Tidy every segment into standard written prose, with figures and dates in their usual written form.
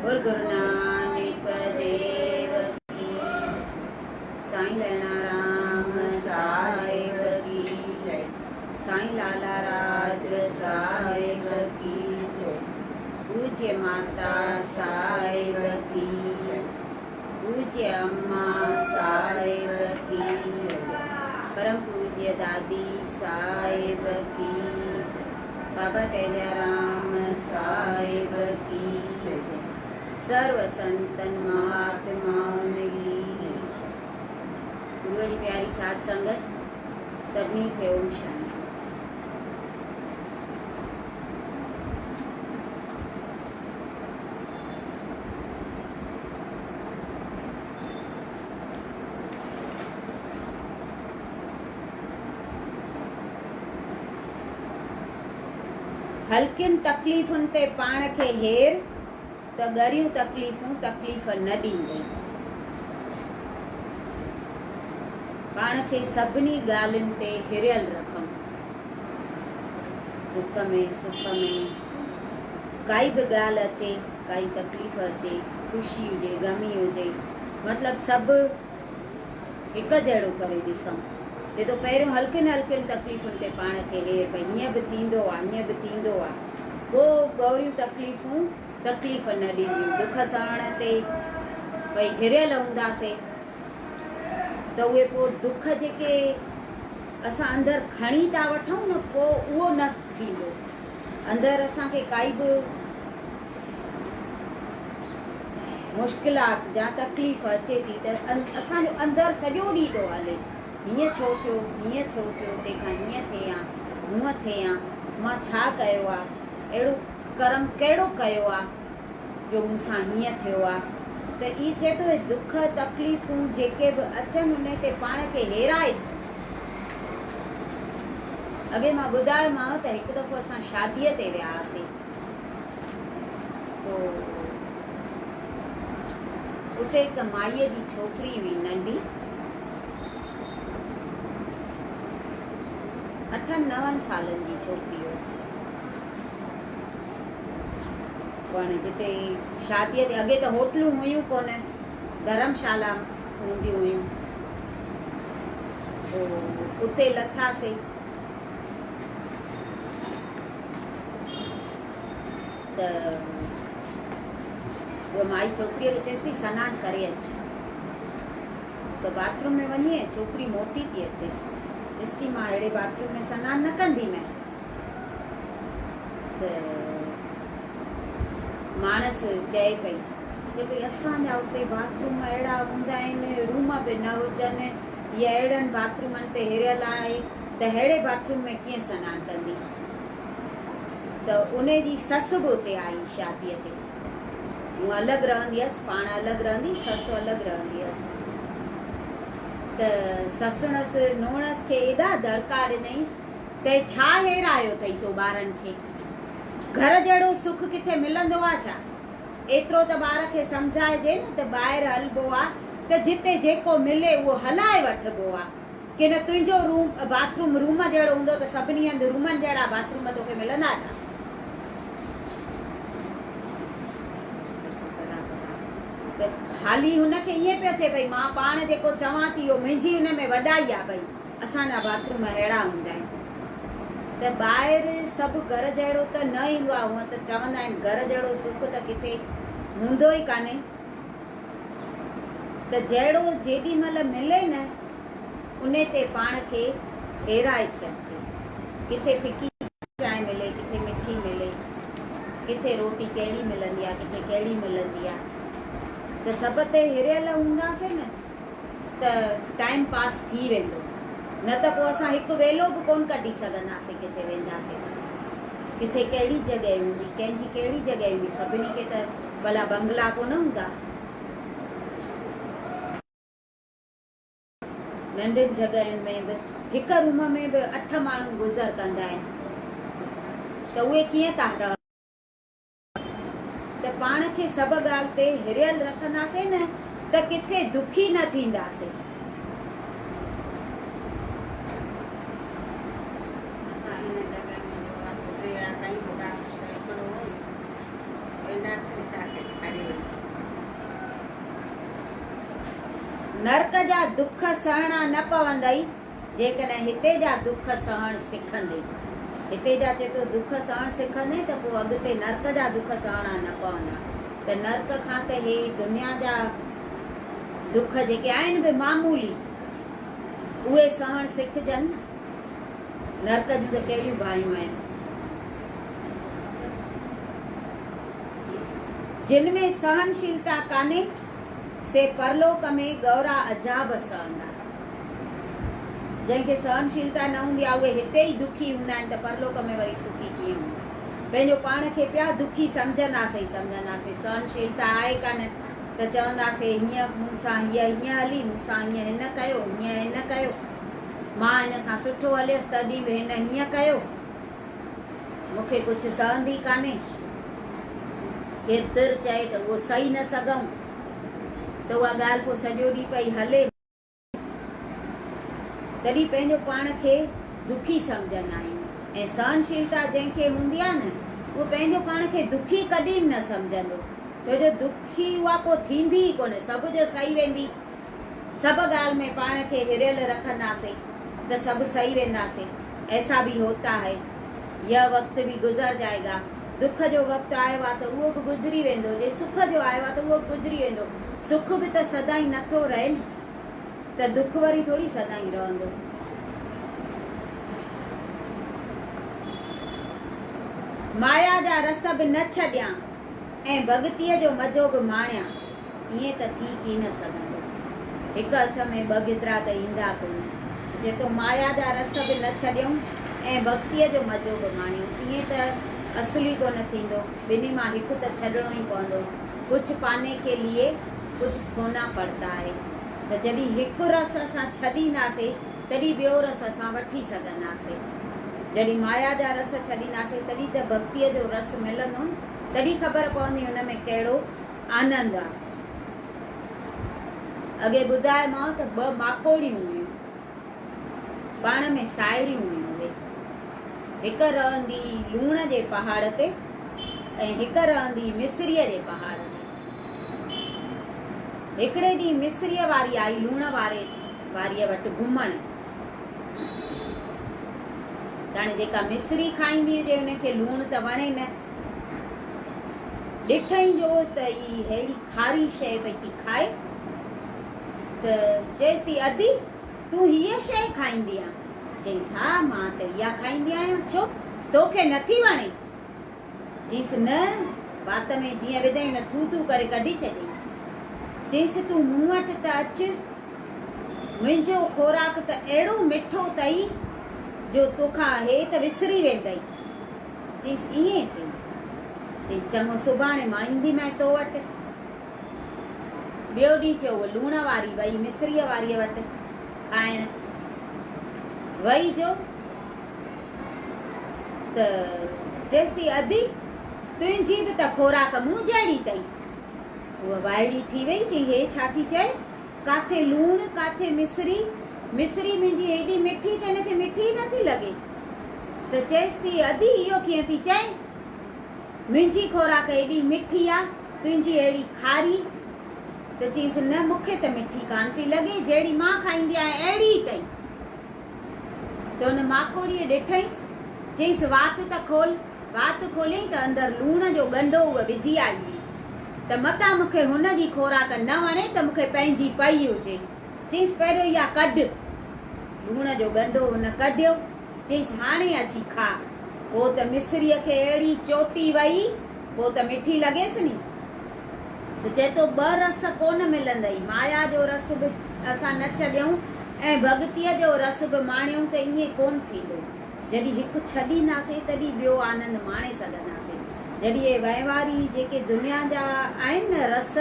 बोल गुरु नानक देव की। साईं लैना राम साहिब की। साईं लाला राज साहिब की। पूज्य माता साहिब की। पूज्य अम्मा साहिब की। परम पूज्य दादी साहिब की। बाबा टेलियाराम साहिब की। सर्व संतन महात्माओं की। गुरुअ जी प्यारी साध संगत सभिनी खे ओम शांति। हल्कियुनि तकलीफ़ुनि ते पाण खे हेर त ॻरियूं तकलीफ़ूं तकलीफ़ न ॾींदई। पाण खे सभिनी ॻाल्हियुनि ते हिरियल रखूं। दुख में सुख में काई बि ॻाल्हि अचे, काई तकलीफ़ अचे, ख़ुशी हुजे ग़मी हुजे, मतिलबु सभु हिकु जहिड़ो करे ॾिसूं। जे तो पहिरियों हल्कियुनि हल्कियुनि तकलीफ़ुनि ते पाण खे हेर भई हीअं बि थींदो आहे, हीअं बि थींदो आहे, पोइ ॻौरियूं तकलीफ़ूं तकलीफ़ न ॾींदियूं। दुख सहण ते भई हिरियल हूंदासीं त उहे पोइ दुख जेके असां अंदरि खणी था वठूं न, पोइ उहो न थींदो। अंदरि असांखे काई बि मुश्किलात या तकलीफ़ अचे थी त असांजो अंदरि सॼो ॾींहुं थो हले, हीअं छो थियो, हीअं छो थियो, तंहिंखां हीअं थिए हा, हूअं थिए हा, मां छा कयो आहे, अहिड़ो कर्म कहिड़ो कयो आहे जो मूंसां हीअं थियो आहे। त ई चए थो दुख तकलीफ़ूं जेके बि अचनि उन ते पाण खे हेराए। अॻे मां ॿुधायोमांव त हिकु दफ़ो असां शादीअ ते विया हुआसीं, पोइ उते हिकु माईअ जी छोकिरी हुई नंढी, 8-9 सालनि जी छोकिरी हुअसि। हाणे जिते शादीअ ते अॻे त होटलूं हुयूं कोन, धर्मशाला हूंदियूं हुयूं। पोइ उते लथासीं त उहा माई छोकिरीअ खे चएसि थी सनानु करे अचु। त बाथरूम में वञे, छोकिरी मोटी थी अचेसि, चएसि थी मां अहिड़े बाथरूम में सनानु न कंदी मैं। त माणस चए पई जो भई असांजा उते बाथरूम अहिड़ा हूंदा आहिनि, रूम बि न हुजनि, या अहिड़नि बाथरूमनि ते हिरियल आहे त अहिड़े बाथरूम में कीअं सनानु कंदी। त उन जी ससु बि उते आई शादीअ ते। हूअ अलॻि रहंदी हुअसि, पाण अलॻि रहंदी, ससु अलॻि रहंदी हुअसि। त ससुणसि नूंहंसि खे एॾा दड़का ॾिनईसि त छा हेरायो अथई तो ॿारनि खे, घर जहिड़ो सुख किथे मिलंदो आहे छा? एतिरो त ॿार खे सम्झाइजे न त ॿाहिरि हलिबो आहे त जिते जेको मिले उहो हलाए वठिबो आहे, की न तुंहिंजो बाथरूम रूम जहिड़ो हूंदो त सभिनी हंधि रूमनि जहिड़ा बाथरूम तोखे मिलंदा छा? त हाली हुनखे ईअं पियो थिए भई मां पाण जेको चवां थी इहो मुंहिंजी हुन में वॾाई आहे, भई असांजा बाथरूम अहिड़ा हूंदा आहिनि। त ॿाहिरि सभु घर जहिड़ो त न ईंदो आहे। हूअं त चवंदा आहिनि घर जहिड़ो सुख त किथे हूंदो ई कान्हे। त जहिड़ो जेॾी महिल मिले न उन ते पाण खे हेराए छॾिजे। किथे फिकी चांहि मिले, किथे मिठी मिले, किथे रोटी कहिड़ी मिलंदी आहे, किथे कहिड़ी मिलंदी आहे। त सभु ते हिरियल हूंदासीं न त टाइम पास थी वेंदो, न त पोइ असां हिकु वेलो बि कोन कढी सघंदासीं। किथे वेंदासीं, किथे कहिड़ी जॻह हूंदी, कंहिंजी कहिड़ी जॻह हूंदी। सभिनी खे त भला बंगला कोन हूंदा, नंढियुनि जॻहियुनि में बि हिकु रूम में बि 8 माण्हू गुज़र कंदा आहिनि, त उहे कीअं था रहनि? त पाण खे सभु ॻाल्हि ते हिरियल रखंदासीं न त किथे दुखी न थींदासीं। नरक जा दुख सहणा न पवंदई जेकॾहिं हिते जा दुख सहण सिखंदे। हिते जा चए थो दुख सहण सिखंदे त पोइ अॻिते नरक जा दुख सहणा न पवंदा। त नरक खां त हे दुनिया जा दुख जेके आहिनि बि मामूली उहे सहण सिखजनि। नरक जूं त कहिड़ियूं भाइयूं आहिनि जिन में सहनशीलता कान्हे से परलोक में गौरा अजाब सहंदा। जंहिंखे सहनशीलता न हूंदी आहे उहे हिते ई दुखी हूंदा आहिनि त परलोक में वरी सुखी कीअं हूंदा। पंहिंजो पाण खे पिया दुखी सम्झंदासीं सहनशीलता आहे कान त चवंदासीं हीअं मूंसां हीअं हली, मूंसां हीअं हिन कयो, हीअं हिन कयो, मां हिन सां सुठो हलियसि तॾहिं बि हिन हीअं कयो, मूंखे कुझु सहंदी कान्हे। केरु तिर चए त उहो सही न सघूं त उहा ॻाल्हि पोइ सॼो ॾींहुं पई हले। तॾहिं पंहिंजो पाण खे दुखी सम्झंदा आहियूं। ऐं सहनशीलता जंहिंखे हूंदी आहे न उहो पंहिंजो पाण खे दुखी कॾहिं न सम्झंदो, छो जो दुखी उहा पोइ थींदी ई कोन्हे। सभु जो सही वेंदी, सभु ॻाल्हि में पाण खे हिरियल रखंदासीं त सभु सही वेंदासीं। ऐसा भी होता है, यह वक़्तु भी गुज़र जाएगा। दुख जो वक़्तु आयो आहे त उहो बि गुज़री वेंदो, जे सुख जो आयो आहे त उहो बि गुज़री वेंदो। सुख बि त सदाईं नथो रहे न, त दुख वरी थोरी सदाईं रहंदो। माया जा रस बि न छॾियां ऐं भॻतीअ जो मज़ो बि माणियां, ईअं त थी की न सघंदो। हिकु हथ में ॿ गिदरा त ईंदा कोन। जेको माया जा रस बि न छॾियऊं ऐं भक्तीअ जो मज़ो बि माणियूं, ईअं त असली कोन थींदो। ॿिन्ही मां हिकु त छॾिणो ई पवंदो। कुझु पाने के लिए कुझु खोना पड़ता है। त जॾहिं हिकु रस असां छॾींदासीं तॾहिं ॿियो रस असां वठी सघंदासीं। जॾहिं माया जा रस छॾींदासीं तॾहिं त भक्तीअ जो रस मिलंदो, तॾहिं ख़बर पवंदी हुन में कहिड़ो आनंद आहे। अॻे ॿुधायोमांव त ॿ माकोड़ियूं हुयूं, पाण में साहेड़ियूं हुयूं। हिकु रहंदी लूण जे पहाड़ ते ऐं हिकु रहंदी मिस्रीअ जे पहाड़ ते। हिकिड़े ॾींहुं मिस्रीअ वारी आई लूण वारीअ वटि घुमण। हाणे जेका मिस्री खाईंदी हुजे हुनखे लूण त वणे न। ॾिठई जो त ई अहिड़ी खारी शइ पई थी खाए त चएसि थी अदी तूं हीअ शइ खाईंदी आहे? चईसि हा मां त इहा खाईंदी आहियां। छो तोखे नथी वणे? चईसि न, वात में जीअं विधई न थू थू करे कढी छॾई। चईसि तूं मूं वटि त अचु, मुंहिंजो खोराक त अहिड़ो मिठो अथई जो तोखां हे त विसरी वेंदई। चईसि ईअं? चईसि चङो, सुभाणे मां ईंदीमांइ तो वटि। ॿियो ॾींहुं थियो, उहो लूण वारी वई मिस्रीअ वारीअ वटि खाइण। वई जो त चएसि थी अदी तुंहिंजी बि त खोराक मूं जहिड़ी अथई। उहा वाइड़ी थी वई, चई हे छा थी चए? काथे लूण काथे मिस्री, मिस्री मुंहिंजी हेॾी मिठी त हिनखे मिठी नथी लॻे। त चएसि थी अदी इहो कीअं थी चए? मुंहिंजी खोराक एॾी मिठी आहे, तुंहिंजी अहिड़ी खारी। त चईसि न, मूंखे त मिठी कान थी लॻे, जहिड़ी मां खाईंदी आहियां अहिड़ी अथई। त हुन माकोड़ीअ ॾिठईसि, चईसि वात त खोल। वात खोलियईं त अंदरि लूण जो ॻंढो उहा विझी आई हुई। त मतां मूंखे हुनजी खोराक न वणे त मूंखे पंहिंजी पई हुजे। चईसि पहिरियों इहा कढ। लूण जो ॻंढो हुन कढियो। चईसि हाणे अची खा। पोइ त मिस्रीअ खे अहिड़ी चोटी वई, पोइ त मिठी लॻेसि नी। त चए थो ॿ रस कोन मिलंदई, माया जो रस बि असां न छॾियऊं ऐं भॻतीअ जो रस बि माणियूं त ईअं कोन थींदो। जॾहिं हिकु छॾींदासीं तॾहिं ॿियो आनंद माणे सघंदासीं। जॾहिं इहे वहिंवारी जेके दुनिया जा आहिनि न रस,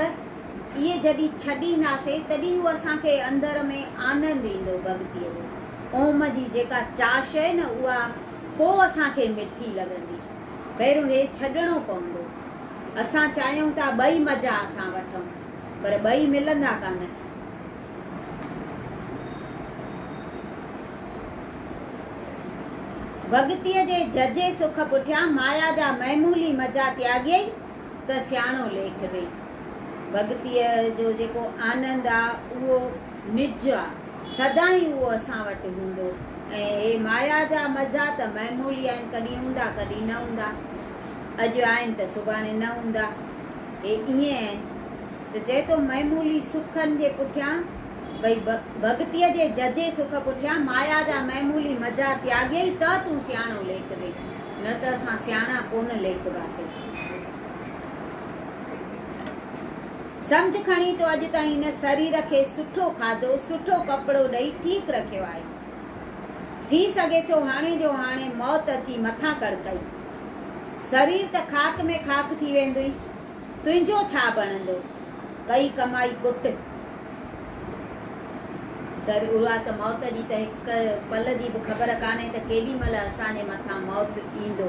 इहे जॾहिं छॾींदासीं तॾहिं उहो असांखे अंदरि में आनंद ईंदो भॻतीअ जो। ओम जी जेका चाश आहे न उहा पोइ असांखे मिठी लॻंदी। पहिरियों हे छॾिणो पवंदो। असां चाहियूं था ॿई मज़ा असां वठूं, पर ॿई मिलंदा कान। भॻतीअ जे जजे सुख पुठियां माया जा मामूली मज़ा त्यागई त सियाणो लेख में भॻतीअ जो जेको आनंद आहे उहो निज आहे, सदाईं उहो असां वटि हूंदो। ऐं हे माया जा मज़ा त मामूली आहिनि, कॾहिं हूंदा कॾहिं न हूंदा, अॼु आहिनि त सुभाणे न हूंदा, हे ईअं आहिनि। त चए थो मामूली सुखनि जे पुठियां भई भॻतीअ जे जजे सुख पुठियां माया जा मामूली मज़ा त्यागई त तूं सियाणो लेख ॾे, न त असां सियाणा कोन लेखबासीं। सम्झ खणी तो अॼु ताईं हिन शरीर खे सुठो खाधो सुठो कपिड़ो ॾेई ठीकु रखियो आहे, थी सघे थो हाणे जो हाणे मौत अची मथां कड़कई, शरीर त खाक में खाक थी वेंदुई, तुंहिंजो छा बनंदो, कई कमाई कुट। उहा त मौत जी त हिकु पल जी बि ख़बर कान्हे त केॾी महिल असांजे मथां मौत ईंदो।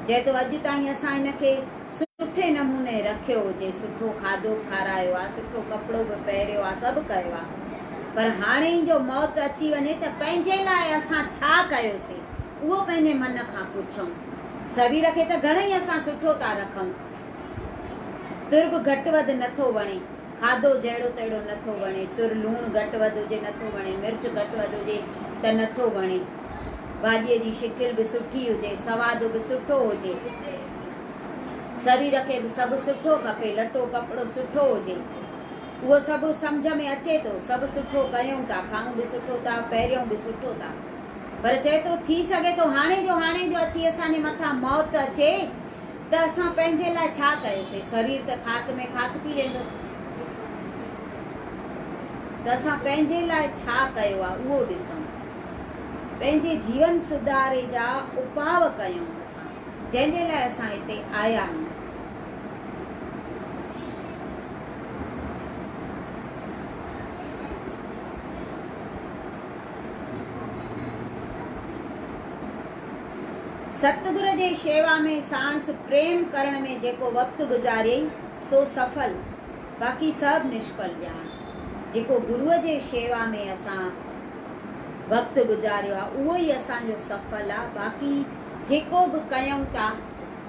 चए थो अॼु ताईं असां हिनखे सुठे नमूने रखियो हुजे, सुठो खाधो खारायो आहे, सुठो कपिड़ो बि पहिरियो आहे, सभु कयो आहे, पर हाणे ई जो मौत अची वञे त पंहिंजे लाइ असां छा कयोसीं उहो पंहिंजे मन खां पुछूं। शरीर खे त घणेई असां सुठो था रखूं, तुर बि घटि वधि नथो वणे, खाधो जहिड़ो तहिड़ो नथो वणे, तुर लूणु घटि वधि हुजे नथो वणे, मिर्च घटि वधि हुजे त नथो वणे, भाॼीअ जी शिकिल बि सुठी हुजे, सवादु बि सुठो हुजे, शरीर खे बि सभु सुठो खपे, लटो कपिड़ो सुठो हुजे, उहो सभु सम्झ में अचे थो, सभु सुठो कयूं था, खाऊं बि सुठो था, पहिरियों बि सुठो था, पर चए थो थी सघे थो हाणे जो अची असांजे मथां मौत अचे त असां पंहिंजे लाइ छा कयोसीं। शरीर त खाक में खाक थी वेंदो, त असां पंहिंजे लाइ छा कयो आहे उहो ॾिसूं, पंहिंजे जीवन सुधारे जा उपाव कयूं असां, जंहिंजे लाइ असां हिते आया आहियूं। सतगुर जे शेवा में सांस प्रेम करण में जेको वक़्तु गुज़ारियई सो सफल, बाक़ी सभु निष्फल ॼाण। जेको गुरुअ जे शेवा में असां वक़्तु गुज़ारियो आहे उहो ई असांजो सफल आहे, बाक़ी जेको बि कयूं था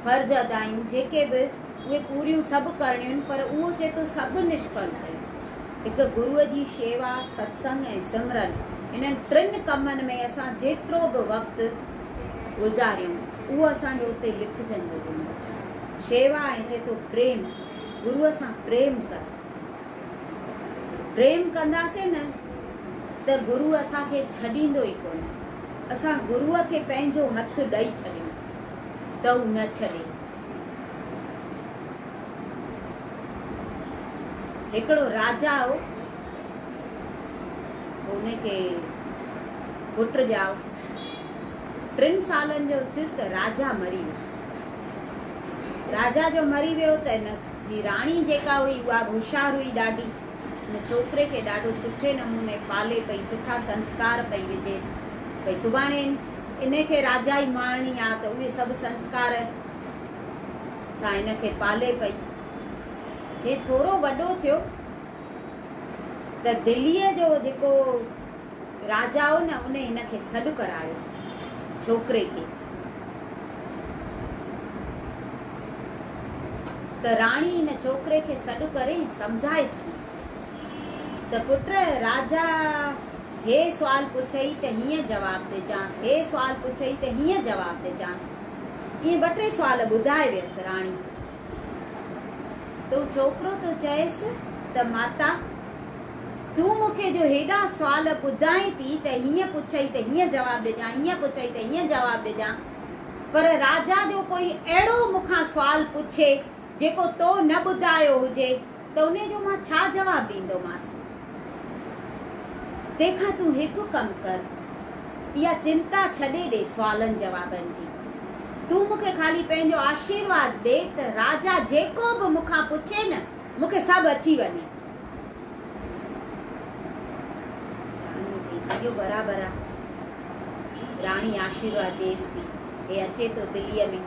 फर्ज़ अदायूं जेके बि उहे पूरियूं सभु करणियूं आहिनि, पर उहो चए थो सभु निष्फल कयूं। हिकु गुरुअ जी शेवा, सत्संग ऐं सिमरन, इन्हनि टिनि कमनि में असां जेतिरो बि वक़्तु गुज़ारियूं उहो असांजो उते लिखजंदो हूंदो। शेवा ऐं चए थो प्रेम, गुरुअ सां प्रेम कर, प्रेम कंदासीं न त गुरु असांखे छॾींदो ई कोन, असां गुरुअ खे पंहिंजो हथु ॾेई छॾियूं त हू न छॾे। हिकिड़ो राजा हो, हुनखे पुट ॼाओ, 3 सालनि जो थियुसि त राजा मरी वियो। राजा जो मरी वियो त हिन जी राणी जेका हुई उहा होशियारु हुई ॾाढी, हिन छोकिरे खे ॾाढो सुठे नमूने पाले पई, सुठा संस्कार पई विझेसि, भई सुभाणे इनखे राजाई मारणी आहे त उहे सभु संस्कार सां हिनखे पाले पई। हे थोरो वॾो थियो त दिल्लीअ जो जेको राजा हो न उन हिनखे सॾु करायो छोकिरे खे, त राणी हिन छोकिरे खे सॾु करे सम्झाइसि थी त पुट राजा हे सुवाल पुछई त हीअं जवाबु ॾे चांसि, हे सुवाल पुछई त हीअं जवाबु ॾे चांसि। ईअं 2-3 सुवाल ॿुधाए वियसि राणी। तो छोकिरो तो चएसि त माता तूं मूंखे जो हेॾा सुवाल ॿुधाई थी त हीअं पुछई त हीअं जवाबु ॾिजां, हीअं पुछई त हीअं जवाबु ॾिजां, पर राजा जो कोई अहिड़ो मूंखां सुवाल पुछे जेको तो न ॿुधायो हुजे त उन जो मां छा जवाबु ॾींदोमांसि। तंहिंखां तूं हिकु कमु कर, इहा चिंता छॾे ॾे सुवालनि जवाबनि जी, तूं मूंखे ख़ाली पंहिंजो आशीर्वाद ॾे त राजा जेको बि मूंखां पुछे न मूंखे सभु अची वञे। सॼो बराबरि आहे। राणी आशीर्वाद ॾेसि थी, हे अचे थो दिल्लीअ में।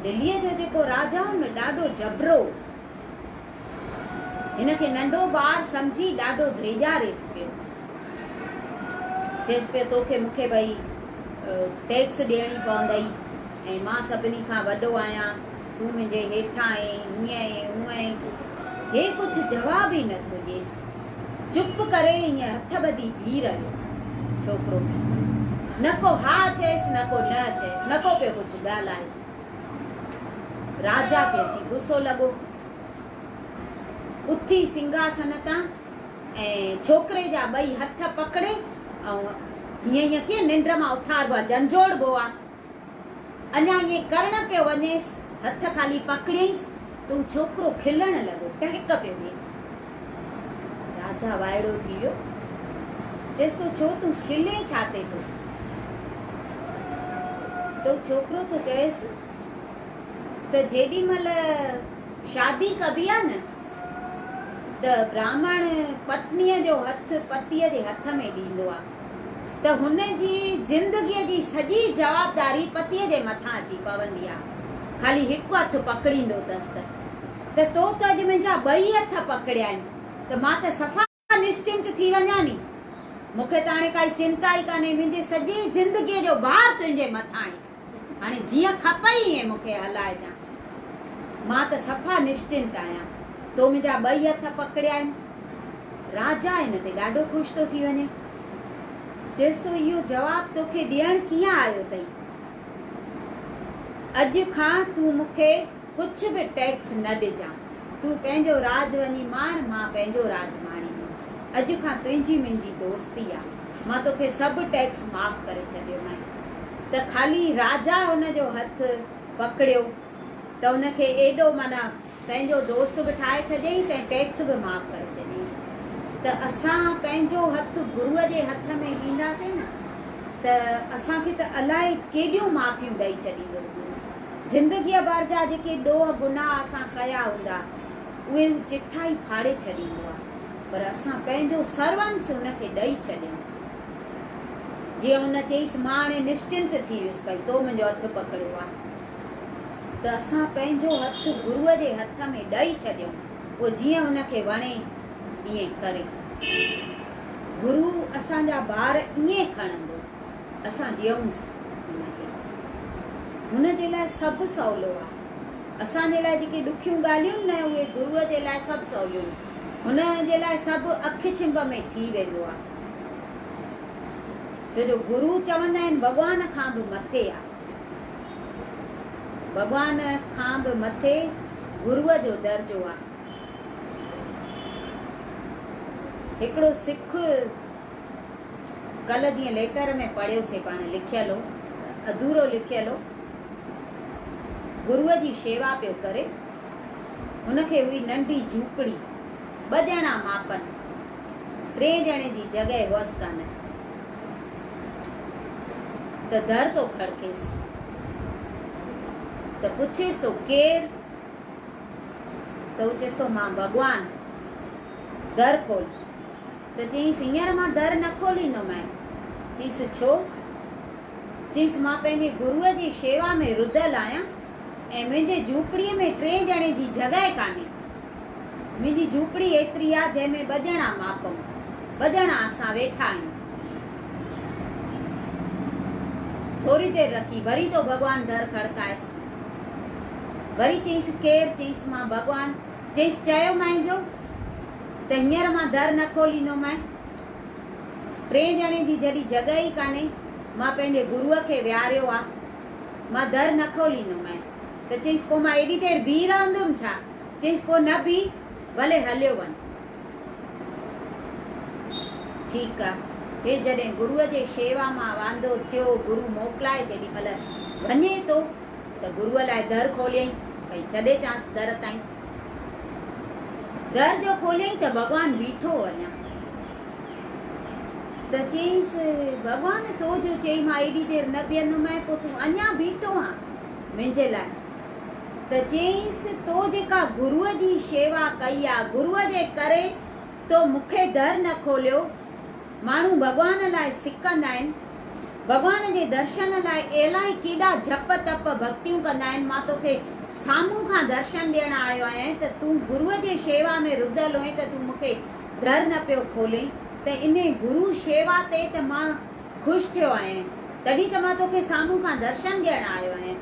दिल्लीअ जो जेको राजा हो न ॾाढो जबरो, हिनखे नंढो ॿारु सम्झी ॾाढो ड्रेजारेसि पियो, चएसि पियो तोखे मूंखे भई टैक्स ॾियणी पवंदई ऐं मां सभिनी खां वॾो आहियां तूं मुंहिंजे हेठां आहे, हीअं आहे, हूअं आहे, हे कुझु जवाब ई नथो ॾिएसि। चुप करे हीअं हथ ॿधी बीह रहियो छोकिरो। न को हा चएसि, न को न चएसि, न को पियो कुझु ॻाल्हाएसि। राजा खे अची गुस्सो लॻो, उथी सिंघासन तां ऐं छोकिरे जा ॿई हथ पकड़े ऐं हीअं कीअं निंड मां उथारिबो आहे, झंझोड़बो आहे, अञा ईअं करणु पियो वञेसि, हथ खाली पकड़ियईंसि त छोकिरो खिलण लॻो, टहिक पियो ॾिए। राजा वाइड़ो थी वियो, चएसि तो छो तूं खिले छा ते तो? तो छोकिरो तो चएसि त जेॾी महिल शादी कबी आहे न त ब्राह्मण पत्नीअ जो हथ पतीअ जे हथ में ॾींदो आहे, त हुन जी ज़िंदगीअ जी सॼी जवाबदारी पतीअ जे मथां अची पवंदी आहे, खाली हिकु हथु पकड़ींदो अथसि। त तो त अॼु मुंहिंजा ॿई हथ पकड़िया आहिनि, त मां त सफ़ा निश्चिंत थी वञा नी, मूंखे त हाणे काई चिंता ई कान्हे, मुंहिंजी सॼी ज़िंदगीअ जो भार तुंहिंजे मथां आहे, हाणे जीअं खपई ईअं मूंखे हलाइजां, मां त सफ़ा निश्चिंत आहियां, तो मुंहिंजा ॿई हथ पकड़िया आहिनि। राजा हिन ते ॾाढो ख़ुशि थो थी वञे, चएसि तो इहो जवाबु तोखे ॾियणु कीअं आयो अथई? अॼु खां तूं मूंखे कुझु बि टैक्स न ॾिजां, तूं पंहिंजो राज वञी माण, मां पंहिंजो राज माणींदमि। अॼु खां तुंहिंजी मुंहिंजी दोस्ती आहे, मां तोखे सभु टैक्स माफ़ करे छॾियो आहे। त खाली राजा हुनजो हथु पकड़ियो त हुनखे एॾो माना पंहिंजो दोस्त बि ठाहे छॾियईंसि ऐं टैक्स बि माफ़ करे छॾियईंसि। त असां पंहिंजो हथु गुरूअ जे हथ में ॾींदासीं न त असांखे त अलाए केॾियूं माफ़ियूं ॾेई छॾींदो। ज़िंदगीअ भर जा जेके ॾोह गुनाह असां कया हूंदा उहे चिठा ई फाड़े छॾींदो आहे, पर असां पंहिंजो सर्वंस हुनखे ॾेई छॾियूं। जीअं हुन चईसि मां हाणे निश्चिंत थी वियुसि भई तो मुंहिंजो हथु पकड़ियो आहे, त असां पंहिंजो हथु गुरूअ जे हथ में ॾेई छॾियूं, उहो जीअं हुनखे वणे ईअं करे। गुरू असांजा भार ईअं खणंदो, असां ॾियूंसि हुनखे, हुनजे लाइ सभु सवलो आहे। असांजे लाइ जेके ॾुखियूं ॻाल्हियूं न उहे गुरूअ जे लाइ सभु सवलियूं, हुनजे लाइ सभु अखि छिंभ में थी वेंदो आहे। छो जो गुरू चवंदा आहिनि भॻवान खां बि मथे आहे, भॻवान खां बि मथे गुरूअ जो दर्जो आहे। हिकिड़ो सिख कल्ह जीअं लेटर में पढ़ियोसीं पाण लिखियल हो, अधूरो लिखियल हो, गुरूअ जी शेवा पियो करे, हुनखे हुई नंढी झूपड़ी, 2 ॼणा मापनि, 3 ॼणे जी जॻह हुअसि कान, त दर तो खड़केसि, त पुछेसि तो केरु? त हू चएसि तो मां भॻवान, दर खोल। त चईंसि हींअर मां दर न खोलींदोमांइ। चईंसि छो? चईंसि मां पंहिंजे गुरूअ जी शेवा में रुधल आहियां ऐं मुंहिंजे झूपड़ीअ में 3 ॼणे जी जॻह कान्हे, मुंहिंजी झूपड़ी एतिरी आहे जंहिंमें 2 ॼणा मापऊं, 2 ॼणा असां वेठा आहियूं। थोरी देरि रखी वरी तो भॻवान दर खड़काएसि, वरी चईंसि केरु? चईंसि मां भॻवान। चईंसि चयो मुंहिंजो त हींअर मां दर न खोलींदोमांइ, 3 ॼणे जी जॾहिं जॻह ई कान्हे, मां पंहिंजे गुरूअ खे विहारियो आहे, मां दर न खोलींदोमांइ। त चईंसि पोइ मां एॾी देरि बीह रहंदुमि छा? चईंसि पोइ न बीह, भले हलियो वञ। ठीकु आहे, हे जॾहिं गुरूअ जे शेवा मां वांदो थियो, गुरू मोकिलाए जेॾी महिल वञे थो त गुरूअ लाइ दर खोलियईं, भई छॾे चांसि दर ताईं। दर जो खोलियईं त भॻवानु बीठो अञा, त चईंसि भॻवान तो जो चई मां एॾी देरि न बीहंदोमांइ, पोइ तूं अञा बीठो आहीं मुंहिंजे लाइ? त चईंसि तो जेका गुरूअ जी शेवा कई आहे, गुरूअ जे करे तो मूंखे दर न खोलियो। माण्हू भॻवान लाइ सिकंदा आहिनि, भॻवान जे दर्शन लाइ इलाही केॾा जप तप भक्तियूं कंदा आहिनि, मां तोखे साम्हूं खां दर्शन ॾियण आयो आहियां, त तूं गुरूअ जे शेवा में रुधल हुए त तूं मूंखे दर न पियो खोले। त इन गुरू शेवा ते त मां ख़ुशि थियो आहियां, तॾहिं त मां तोखे साम्हूं खां दर्शन ॾियण आयो आहियां।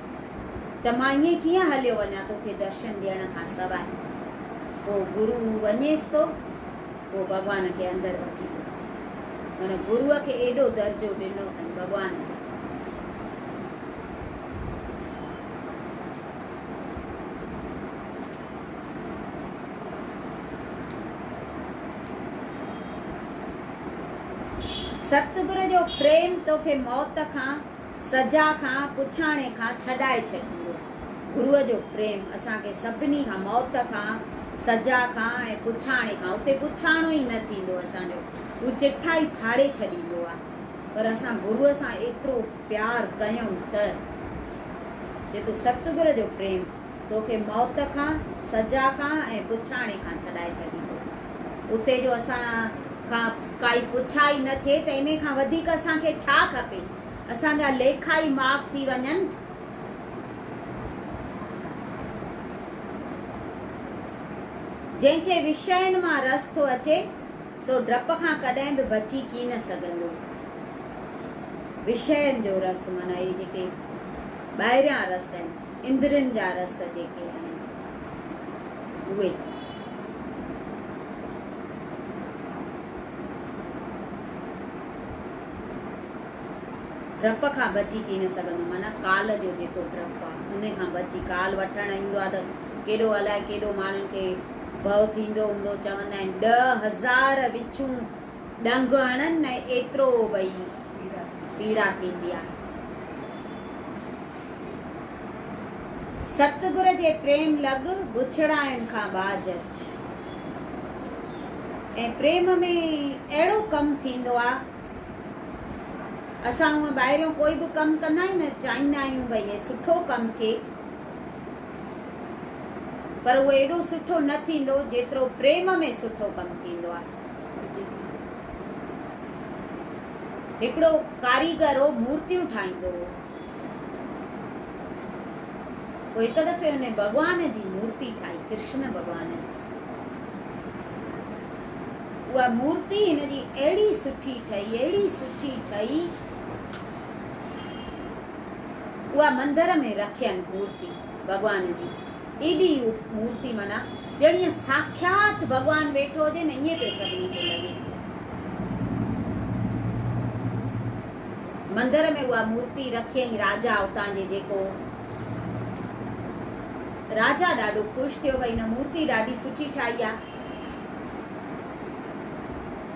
त मां ईअं कीअं हलियो वञा तोखे दर्शन ॾियण खां सवाइ। पोइ गुरू वञेसि थो, पोइ भॻवान खे अंदरि वठी थो अचे। माना गुरूअ खे एॾो दर्जो ॾिनो अथनि भॻवान। सतगुरु जो प्रेम तोखे मौत खां, सजा खां, पुछाणे खां छॾाए छॾींदो। गुरूअ जो प्रेम असांखे सभिनी खां, मौत खां, सजा खां ऐं पुछाणे खां, उते पुछाणो ई न थींदो असांजो, हू चिठा ई फाड़े छॾींदो आहे। पर असां गुरूअ सां एतिरो प्यार कयूं त जेको सतगुरु जो प्रेम तोखे मौत खां, सजा खां ऐं पुछाणे खां छॾाए छॾींदो। उते जो असां खां काई पुछाई न थिए त इन खां वधीक असांखे छा खपे। असांजा लेखा ई माफ़ थी वञनि। जंहिंखे विषयनि मां रस थो अचे सो डप खां कॾहिं बि बची की न सघंदो। विषयनि जो रस माना इहे जेके ॿाहिरियां रस आहिनि, इंद्रियनि जा रस जेके आहिनि उहे। डप खां बची की न सघंदो, माना काल जो जेको डप आहे उन खां बची। काल वठणु ईंदो आहे त केॾो अलाए केॾो माण्हुनि खे भउ थींदो हूंदो। चवंदा आहिनि 10,000 विछूं डंग हणनि ऐं एतिरो भई पीड़ा थींदी आहे। सतगुर जे प्रेम लॻ बुछड़ाइण खां बाज अच। ऐं प्रेम में अहिड़ो कमु थींदो आहे, असां हूअं ॿाहिरियों कोई बि कमु कंदा आहियूं न, चाहींदा आहियूं भई हे सुठो कमु थिए, पर उहो एॾो सुठो न थींदो जेतिरो प्रेम में सुठो कमु थींदो आहे। हिकिड़ो कारीगर हो, मूर्तियूं ठाहींदो हो। पोइ हिकु दफ़े हुन भॻवान जी मूर्ति ठाही, कृष्ण भॻवान जी। उहा मूर्ति हिनजी अहिड़ी सुठी ठही, अहिड़ी सुठी ठही, उहा मंदर में रखियनि मूर्ति भॻवान जी। एॾी मूर्ति माना ॼण साक्षात भॻवान वेठो हुजे न, ईअं पियो सभिनी खे लॻे। मंदर में उहा मूर्ति रखियईं राजा उतां जे जेको राजा ॾाढो ख़ुशि थियो, भई हिन मूर्ति ॾाढी सुठी ठाही आहे।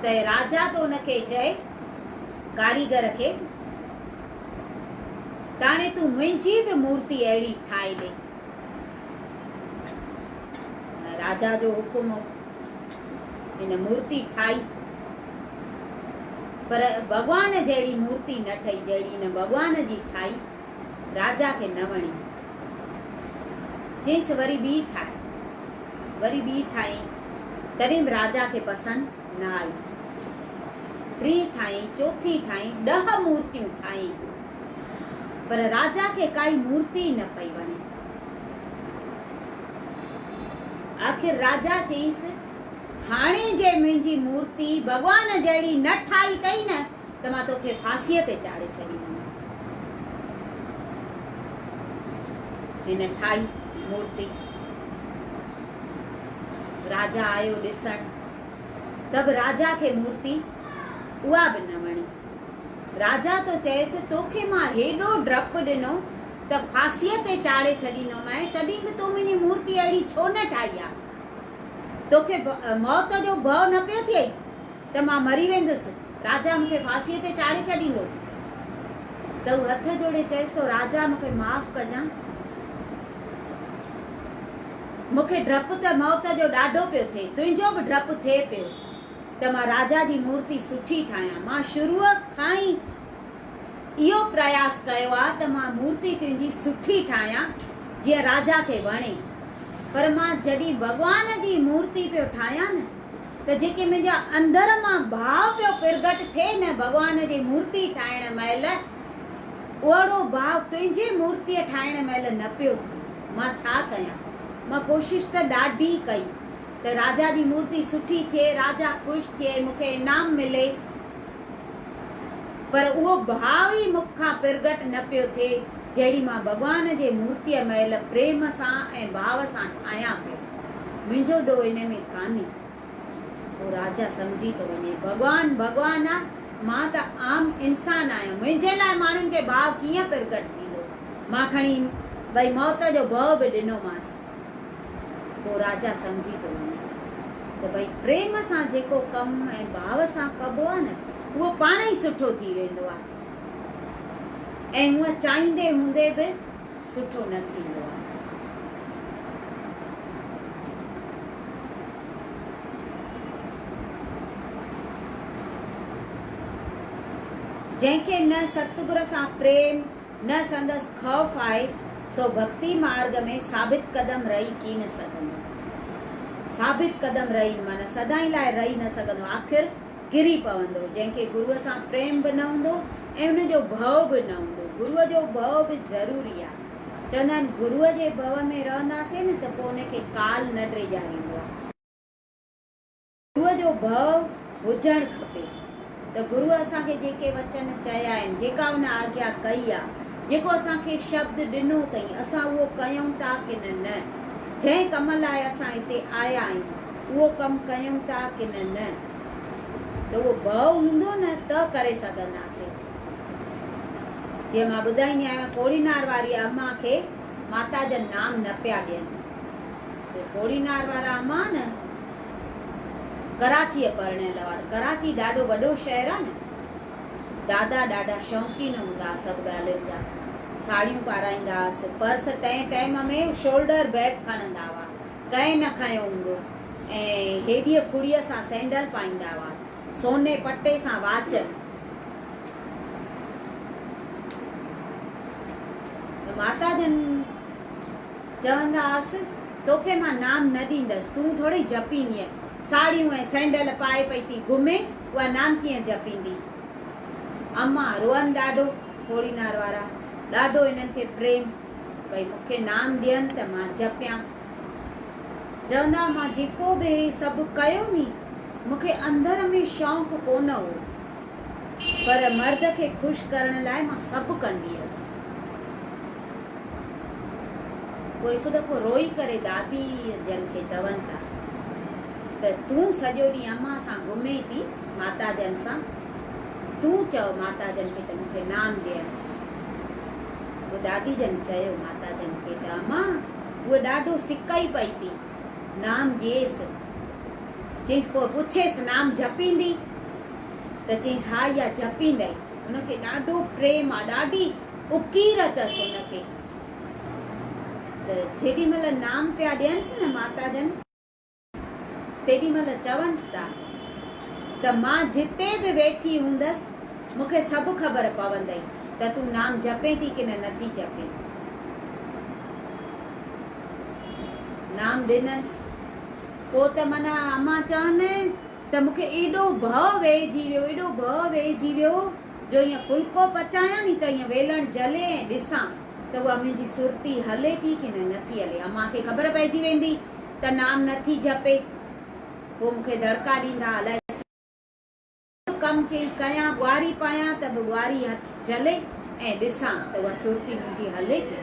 त राजा तो उनखे चए कारीगर खे, ताणे तूं मुंहिंजी बि मूर्ति अहिड़ी ठाहे ॾे। राजा जो हुकुम, हिन मूर्ति ठाही, पर भॻवान जहिड़ी मूर्ति न ठही जहिड़ी हिन भॻवान जी ठाही। राजा खे न वणी, चईंसि वरी ॿी ठाहे, वरी ॿी ठाही, तॾहिं बि राजा खे पसंदि न आई। टी ठाही, चौथी ठाही, 10 मूर्तियूं ठाही, पर राजा खे काई मूर्ति न पई वणे। आखिर राजा चईंसि, हाणे जे मुंहिंजी मूर्ति भॻवान जहिड़ी न ठाही अथई न, त मां तोखे फांसीअ ते चाढ़े छॾींदमि। हिन ठाही मूर्ति, राजा आयो ॾिसण, त बि राजा खे मूर्ति उहा बि न वणी। राजा तो चएसि, तोखे मां हेॾो डपु ॾिनो त फांसीअ ते चाढ़े छॾींदोमांइ, तॾहिं बि तूं मुंहिंजी मूर्ति अहिड़ी छो न ठाही आहे? तोखे मौत जो भउ न पियो थिए त मां मरी वेंदुसि, राजा मूंखे फांसीअ ते चाढ़े छॾींदो? त हू हथ जोड़े चएसि तो, राजा मूंखे माफ़ कजां, मूंखे डपु त मौत जो ॾाढो पियो थिए, तुंहिंजो बि डपु थिए पियो त मां राजा जी मूर्ति सुठी ठाहियां। मां शुरूअ खां ई इहो प्रयास कयो आहे त मां मूर्ति तुंहिंजी सुठी ठाहियां जीअं राजा खे वणे। पर मां जॾहिं भॻवान जी मूर्ति पियो ठाहियां न, त जेके मुंहिंजा अंदर मां भाव पियो प्रगट थिए न भॻवान जी मूर्ति ठाहिण महिल, ओहिड़ो भाव तुंहिंजी मूर्तिअ ठाहिण महिल न पियो थिए। मां छा कयां? मां कोशिशि त ॾाढी कई त राजा जी मूर्ति सुठी थिए, राजा ख़ुशि थिए, मूंखे इनाम मिले, पर उहो भाव ई मूंखां प्रगट न पियो थिए जहिड़ी मां भॻवान जे मूर्तीअ महिल प्रेम सां ऐं भाव सां ठाहियां पियो, मुंहिंजो ॾोह इन में कान्हे। पोइ राजा सम्झी थो वञे भॻवानु भॻवानु आहे, मां त आम इंसान आहियां, मुंहिंजे लाइ माण्हुनि खे भाव कीअं प्रकट थींदो। मां खणी भई मौत जो भउ बि ॾिनोमांसि। पोइ राजा सम्झी थो वञे त भई प्रेम सां जेको कमु ऐं भाव सां कबो आहे न, उहो पाण ई सुठो थी वेंदो आहे, ऐं हूअं चाहींदे हूंदे बि सुठो न थींदो आहे। जंहिंखे न सतगुर सां प्रेम न संदसि ख़ौफ़ आहे, सो भक्ति मार्ग में साबित कदम रही की न सघंदो। साबित कदम रही माना सदाईं लाइ रही न सघंदो, आख़िर किरी पवंदो। जंहिंखे गुरूअ सां प्रेम बि न हूंदो ऐं उनजो भउ बि न हूंदो। गुरूअ जो भउ बि ज़रूरी आहे। चवंदा आहिनि गुरूअ जे भउ में रहंदासीं न त पोइ उनखे काल न ड्रेजारींदो आहे। गुरूअ जो भउ हुजणु खपे। त गुरूअ असांखे जेके वचन चया आहिनि, जेका उन आज्ञा कई आहे, जेको असांखे शब्द ॾिनो अथई, असां उहो कयूं था की न। जंहिं कम लाइ असां हिते आया आहियूं उहो कमु कयूं था की न। त उहो भउ हूंदो न त करे सघंदासीं। जीअं मां ॿुधाईंदी आहियां, कोड़ीनार वारी अम्मा खे माता जा नाम न पिया ॾियनि। कोड़ीनार वारा अम्मा न कराचीअ पढ़ियल वारा, कराची ॾाढो वॾो शहर आहे न। दादा ॾाढा शौक़ीन हूंदा सभु ॻाल्हियुनि जा, साड़ियूं पाराईंदा हुआसि, पर्स तंहिं टाइम में शोल्डर बैग खणंदा हुआ, कंहिं न खयो हूंदो, ऐं हेॾीअ खुड़ीअ सां सैंडल पाईंदा हुआ, सोने पटे सां वाच। माता जन चवंदा हुआसि तोखे मां नाम न ॾींदसि, तूं थोरी जपींदीअ, साड़ियूं ऐं सैंडल पाए पई थी घुमे, उहा नाम कीअं जपींदी। अम्मा रोअनि ॾाढो, कोड़ीनार वारा ॾाढो इन्हनि खे प्रेम, भई मूंखे नाम ॾियनि त मां जपियां। चवंदा मां जेको बि सभु कयो नी, मूंखे अंदर में शौक़ु कोन हो, पर मर्द खे ख़ुशि करण लाइ मां सभु कंदी हुअसि। पोइ हिकु दफ़ो रोई करे दादी जन खे चवनि था त तूं सॼो ॾींहुं अम्मा सां घुमे थी, माता जन सां, तूं चओ माता जन खे त मूंखे नाम ॾियनि। पोइ दादी जन चयो माता जन खे त अम्मा उहा ॾाढो सिकई पई थी, नाम ॾिएसि। चईसि पोइ पुछेसि नाम जपींदी, त चईसि हा इहा जपींदई। उनखे ॾाढो प्रेम आहे, ॾाढी उकीर अथसि उनखे। त जेॾी महिल नाम पिया ॾियनिसि न माता जन, तेॾी महिल चवनिसि था त मां जिते बि वेठी हूंदसि मूंखे सभु ख़बर पवंदई त तूं नाम जपे थी की नथी जपे। नाम ॾिनसि, पोइ त माना अम्मा चवनि त मूंखे एॾो भउ वेहिजी वियो, एॾो भउ वेहिजी वियो, जो ईअं फुल्को पचायां नी त ईअं वेलण जले ऐं ॾिसां त उहा मुंहिंजी सुरती हले थी की नथी हले। अम्मा खे ख़बर पइजी वेंदी त नाम नथी जपे। पोइ मूंखे दड़का ॾींदा, अलाए कमु चई कयां, ॿुआरी पायां त बि ॿुआरी जले ऐं ॾिसां त उहा सुरती मुंहिंजी हले थी।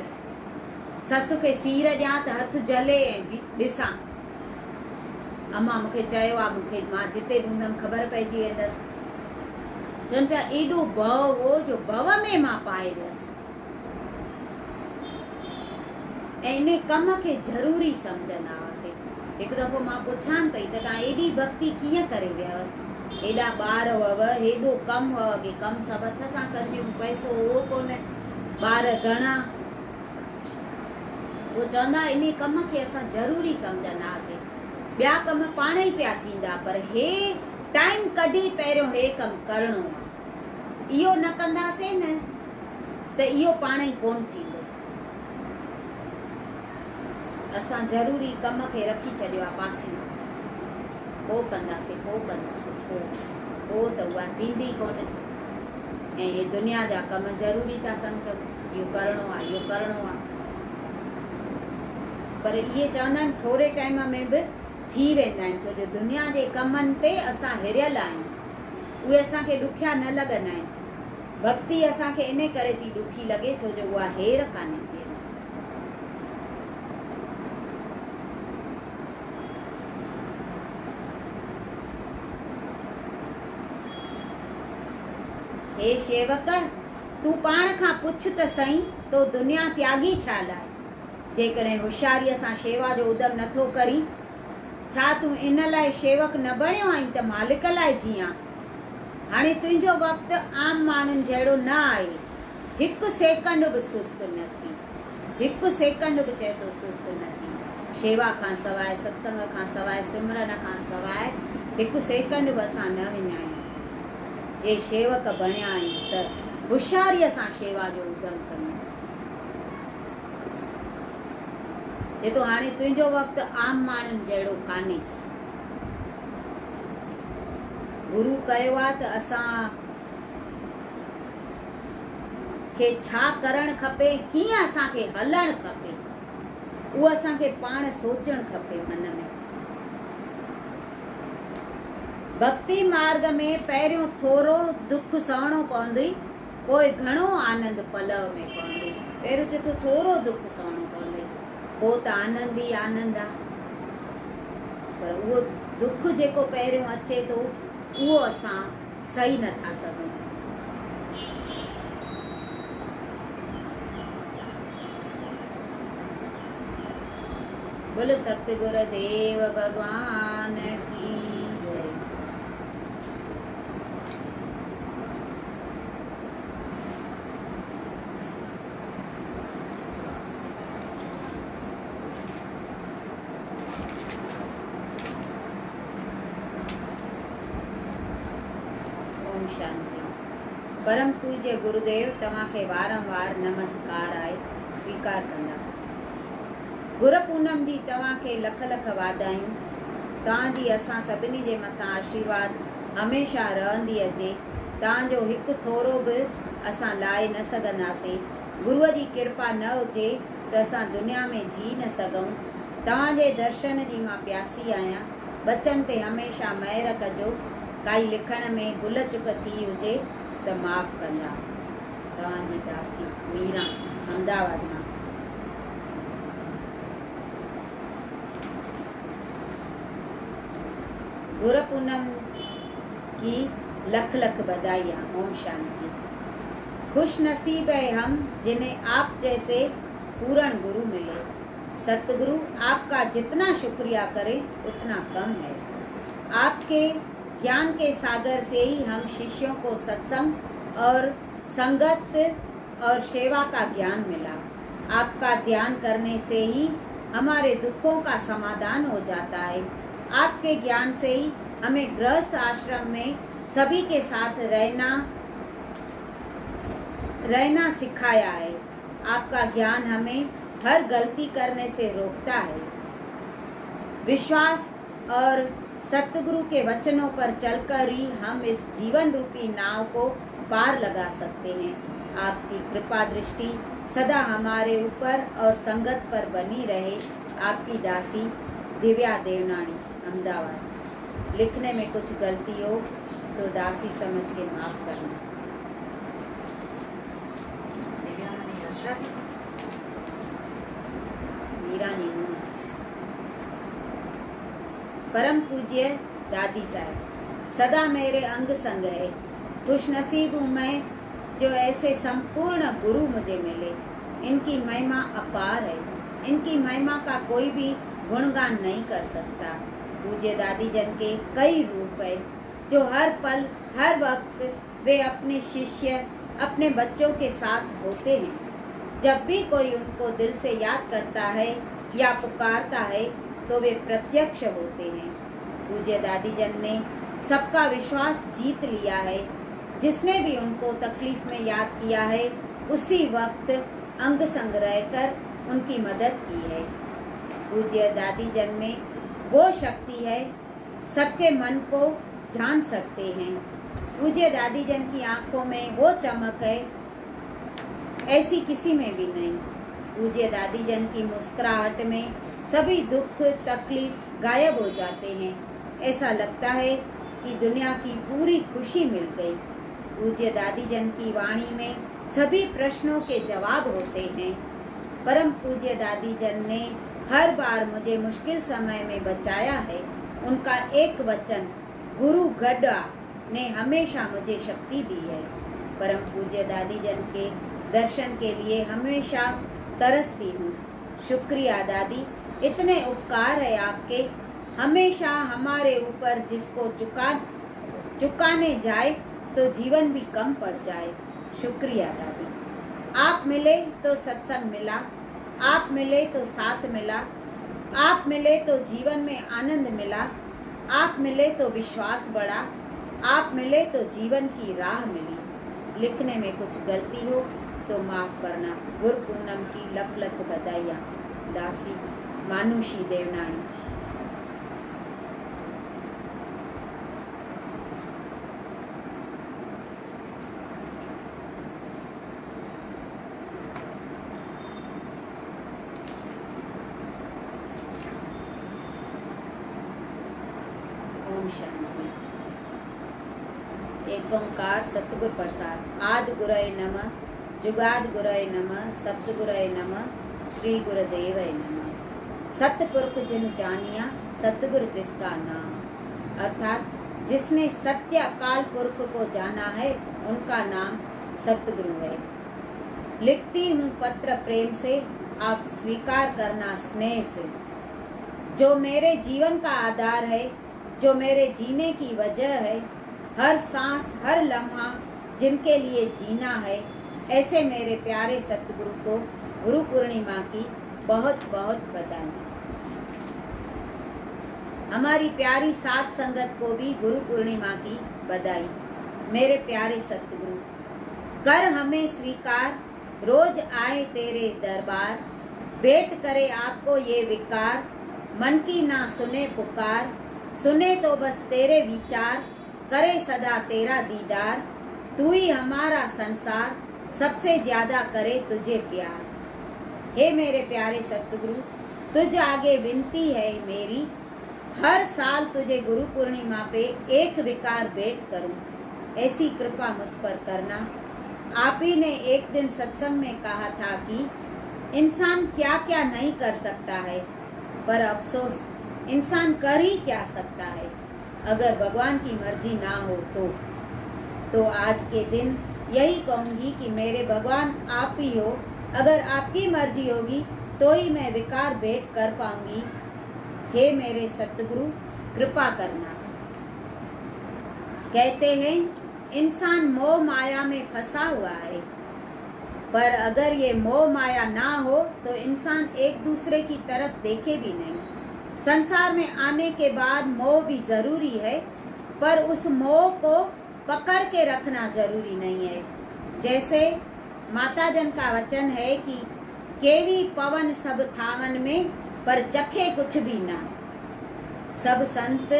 ससु खे सीर ॾियां त हथु जले ऐं ॾिसां। अम्मा मूंखे चयो आहे, मूंखे मां जिते बि हूंदमि ख़बर पइजी वेंदसि। चवनि पिया एॾो भउ हो जो भउ में मां पाए वियसि, ऐं इन कम खे ज़रूरी सम्झंदा हुआसीं। हिकु दफ़ो मां पुछांनि पई त तव्हां एॾी भक्ति कीअं करे वियव, हेॾा ॿार हुअव, हेॾो कमु हुअव, की कमु सभु हथ सां कंदियूं, पैसो उहो कोन, ॿार घणा। उहो चवंदा इन कम खे असां ज़रूरी सम्झंदा हुआसीं, ॿिया कम पाण ई पिया थींदा, पर हे टाइम कढी पहिरियों हे कमु करिणो आहे। इहो न कंदासीं न त इहो पाण ई कोन थींदो। असां ज़रूरी कम खे रखी छॾियो आहे पासे, पोइ कंदासीं, पोइ त उहा थींदी कोन। ऐं हे दुनिया जा कम ज़रूरी था सम्झो, इहो करिणो आहे, इहो करिणो आहे। पर इहे चवंदा आहिनि थोरे टाइम में बि थी वेंदा आहिनि, छो जो दुनिया जे कमनि ते असां हिरियल आहियूं, उहे असांखे ॾुखिया न लॻंदा आहिनि। भक्ति असांखे इन करे थी ॾुखी लॻे छो जो उहा हेर कान्हे। हे शेवक, तूं पाण खां पुछ त सही, तो दुनिया त्यागी छा लाइ? जेकॾहिं होशियारीअ सां शेवा जो उदम नथो करी, छा तूं इन लाइ शेवक न बणियो आहीं त मालिक लाइ जीअं? हाणे तुंहिंजो वक़्तु आम माण्हुनि जहिड़ो न आहे। हिकु सेकंड बि सुस्त न थी, हिकु सेकंड बि चए थो सुस्त न थी। शेवा खां सवाइ, सत्संग खां सवाइ, सिमरन खां सवाइ हिकु सेकंड बि असां न विञायूं। जे शेवक बणिया आहियूं त होशियारीअ सां शेवा जो उदम कयूं। जे तो हाणे तुंहिंजो वक़्तु आम माण्हुनि जहिड़ो कान्हे। गुरु कयो आहे त असां खे छा करणु खपे, कीअं असांखे हलणु खपे, उहो असांखे पाण सोचणु खपे मन में। भक्ति मार्ग में पहिरियों थोरो दुख सहणो पवंदई, पोइ घणो आनंद पलव में पवंदई। पहिरियों चए थो थोरो दुख सहणो पवंदई, पोइ त आनंद ई आनंद आहे। पर उहो दुख जेको पहिरियों अचे थो उहो असां सही नथा सघूं। बोलो सतगुरु देव भगवान की जय। ओम शांति। परम पूज्य गुरुदेव तव्हांखे वारंवार नमस्कार आहे, स्वीकार कंदा। गुरु पूनम जी तव्हांखे लख लख वाधायूं। तव्हांजी असां सभिनी जे मथां आशीर्वाद हमेशह रहंदी अचे। तव्हांजो हिकु थोरो बि असां लाहे न सघंदासीं। गुरुअ जी कृपा न हुजे त असां दुनिया में जी न सघूं। तव्हांजे दर्शन जी मां प्यासी आहियां। बचन ते हमेशह महिर कजो। काई लिखण में भुल चुक थी हुजे त माफ़ कंदा। तव्हांजी दासी मीरा, अहमदाबाद मां। गुरु पूनम की लख लख बधाइयाँ। ओम शांति। खुश नसीब है हम जिन्हें आप जैसे पूर्ण गुरु मिले। सतगुरु आपका जितना शुक्रिया करें उतना कम है। आपके ज्ञान के सागर से ही हम शिष्यों को सत्संग और संगत और सेवा का ज्ञान मिला। आपका ध्यान करने से ही हमारे दुखों का समाधान हो जाता है। आपके ज्ञान से ही हमें गृहस्थ आश्रम में सभी के साथ रहना सिखाया है। आपका ज्ञान हमें हर गलती करने से रोकता है। विश्वास और सतगुरु के वचनों पर चलकर ही हम इस जीवन रूपी नाव को पार लगा सकते हैं। आपकी कृपा दृष्टि सदा हमारे ऊपर और संगत पर बनी रहे। आपकी दासी दिव्या देवनानी, अहमदाबाद। लिखने में कुछ गलती हो तो दासी समझ के माफ करना। मीरा जी हूँ। परम पूज्य दादी साहब सदा मेरे अंग संग है। खुश नसीब हूँ मैं जो ऐसे संपूर्ण गुरु मुझे मिले। इनकी महिमा अपार है। इनकी महिमा का कोई भी गुणगान नहीं कर सकता। पूज्य दादी जन के कई रूप है जो हर पल हर वक्त वे अपने शिष्य अपने बच्चों के साथ होते हैं। जब भी कोई उनको दिल से याद करता है या पुकारता है तो वे प्रत्यक्ष होते हैं। पूज्य दादी जन ने सबका विश्वास जीत लिया है। जिसने भी उनको तकलीफ में याद किया है उसी वक्त अंग संग रहकर उनकी मदद की है। पूज्य दादी जन में वो शक्ति है सबके मन को जान सकते हैं। पूज्य दादी जन की आंखों में वो चमक है ऐसी किसी में भी नहीं। पूज्य दादी जन की मुस्कुराहट में सभी दुख तकलीफ गायब हो जाते हैं। ऐसा लगता है कि दुनिया की पूरी खुशी मिल गई। पूज्य दादी जन की वाणी में सभी प्रश्नों के जवाब होते हैं। परम पूज्य दादी जन ने हर बार मुझे मुश्किल समय में बचाया है। उनका एक वचन गुरु गड्ढा ने हमेशा मुझे शक्ति दी है। परम पूज्य दादी जन के दर्शन के लिए हमेशा तरसती हूँ। शुक्रिया दादी, इतने उपकार है आपके। हमेशा हमारे ऊपर जिसको चुकाने जाए तो जीवन भी कम पड़ जाए। शुक्रिया दादी। आप मिले तो सत्संग मिला, आप मिले तो साथ मिला, आप मिले तो जीवन में आनंद मिला, आप मिले तो विश्वास बढ़ा, आप मिले तो जीवन की राह मिली। लिखने में कुछ गलती हो तो माफ करना। गुरु पूनम की लख लख बधाइयाँ। दासी मानुषी देवनानी। ओम शांति। एक ओंकार सतगुर प्रसाद। आदि गुरय नमः, जुगाद गुरय नमः, सतगुरय नमः, श्री गुरुदेव नमः। सतपुरुष जिन जानिया, सतगुरु किसका नाम। अर्थात जिसने सत्य अकाल पुरख को जाना है उनका नाम सतगुरु है। लिखती हूँ पत्र प्रेम से, आप स्वीकार करना स्नेह से। जो मेरे जीवन का आधार है, जो मेरे जीने की वजह है, हर सांस हर लम्हा जिनके लिए जीना है, ऐसे मेरे प्यारे सतगुरु को गुरु पूर्णिमा की बहुत बहुत बधाई। हमारी प्यारी साथ संगत को भी गुरु पूर्णिमा की बधाई। मेरे प्यारे सतगुरु, कर हमें स्वीकार, रोज आए तेरे दरबार। भेंट करे आपको ये विकार, मन की ना सुने पुकार। सुने तो बस तेरे विचार, करे सदा तेरा दीदार। तू ही हमारा संसार, सबसे ज्यादा करे तुझे प्यार। हे मेरे प्यारे सतगुरु, तुझ आगे विनती है मेरी, हर साल तुझे गुरु पूर्णिमा पे एक विकार भेंट करूं। ऐसी कृपा मुझ पर करना। आप ही ने एक दिन सत्संग में कहा था कि इंसान क्या क्या नहीं कर सकता है, पर अफसोस इंसान कर ही क्या सकता है अगर भगवान की मर्जी ना हो तो आज के दिन यही कहूंगी कि मेरे भगवान आप ही हो। अगर आपकी मर्जी होगी तो ही मैं विकार भेंट कर पाऊंगी। हे मेरे सतगुरु, कृपा करना। कहते हैं इंसान मोह माया में फंसा हुआ है, पर अगर ये मोह माया ना हो तो इंसान एक दूसरे की तरफ देखे भी नहीं। संसार में आने के बाद मोह भी जरूरी है, पर उस मोह को पकड़ के रखना जरूरी नहीं है। जैसे माता जन का वचन है कि केवी पवन सब थावन में, पर चखे कुछ भी ना। सब संत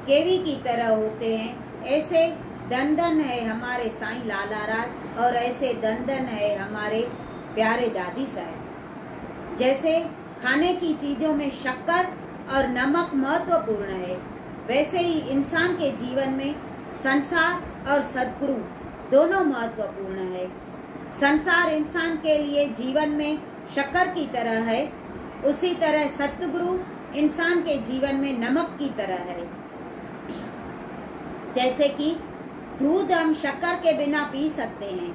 केवी की तरह होते हैं। ऐसे दंदन है हमारे साईं लाला राज, और ऐसे दंदन है हमारे प्यारे दादी साहब। जैसे खाने की चीजों में शक्कर और नमक महत्वपूर्ण है, वैसे ही इंसान के जीवन में संसार और सद्गुरु दोनों महत्वपूर्ण है। संसार इंसान के लिए जीवन में शक्कर की तरह है, उसी तरह सतगुरु इंसान के जीवन में नमक की तरह है। जैसे कि दूध हम शक्कर के बिना पी सकते हैं,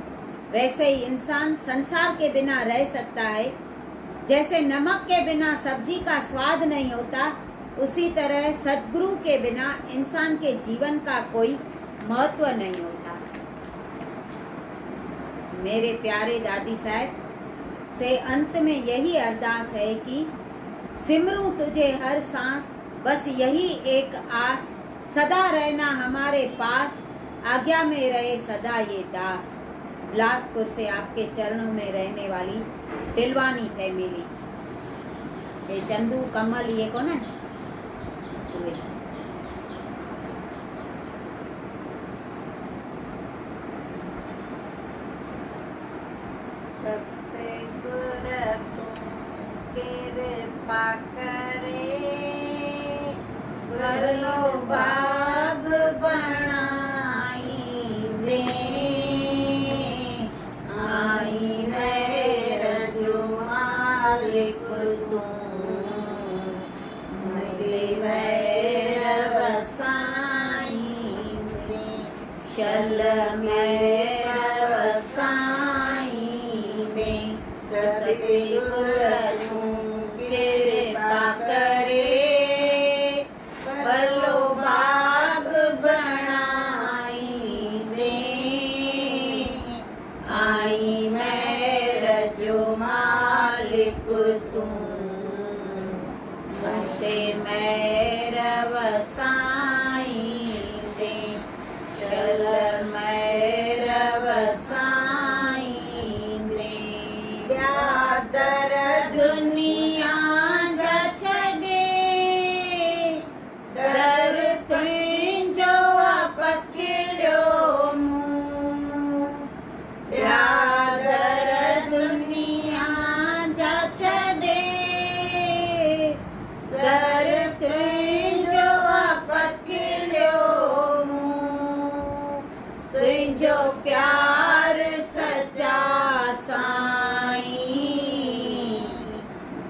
वैसे ही इंसान संसार के बिना रह सकता है। जैसे नमक के बिना सब्जी का स्वाद नहीं होता, उसी तरह सद्गुरु के बिना इंसान के जीवन का कोई महत्व नहीं होता। मेरे प्यारे दादी साहब से अंत में यही अरदास है कि सिमरूं तुझे हर सांस, बस यही एक आस। सदा रहना हमारे पास, आज्ञा में रहे सदा ये दास। बिलासपुर से आपके चरणों में रहने वाली टिलवानी फैमिली। ये चंदू कमल ये कौन है? कृपा करे, गलो बाग बनाई दे। शल मैरव साईंदे सतगुर तूं कृपा करे भलो भाग बणाईंदे आई मैर जो मालिक तूं मते मैर वसाईंदे शल मैर वसाईंदे ब्यादर दुनिया जा छॾे दर तुंहिंजो पकिड़ियो मूं ब्यादर दुनिया जा छॾे दर तुंहिंजो पकिड़ियो मूं तुंहिंजो प्यार सच्चा साईं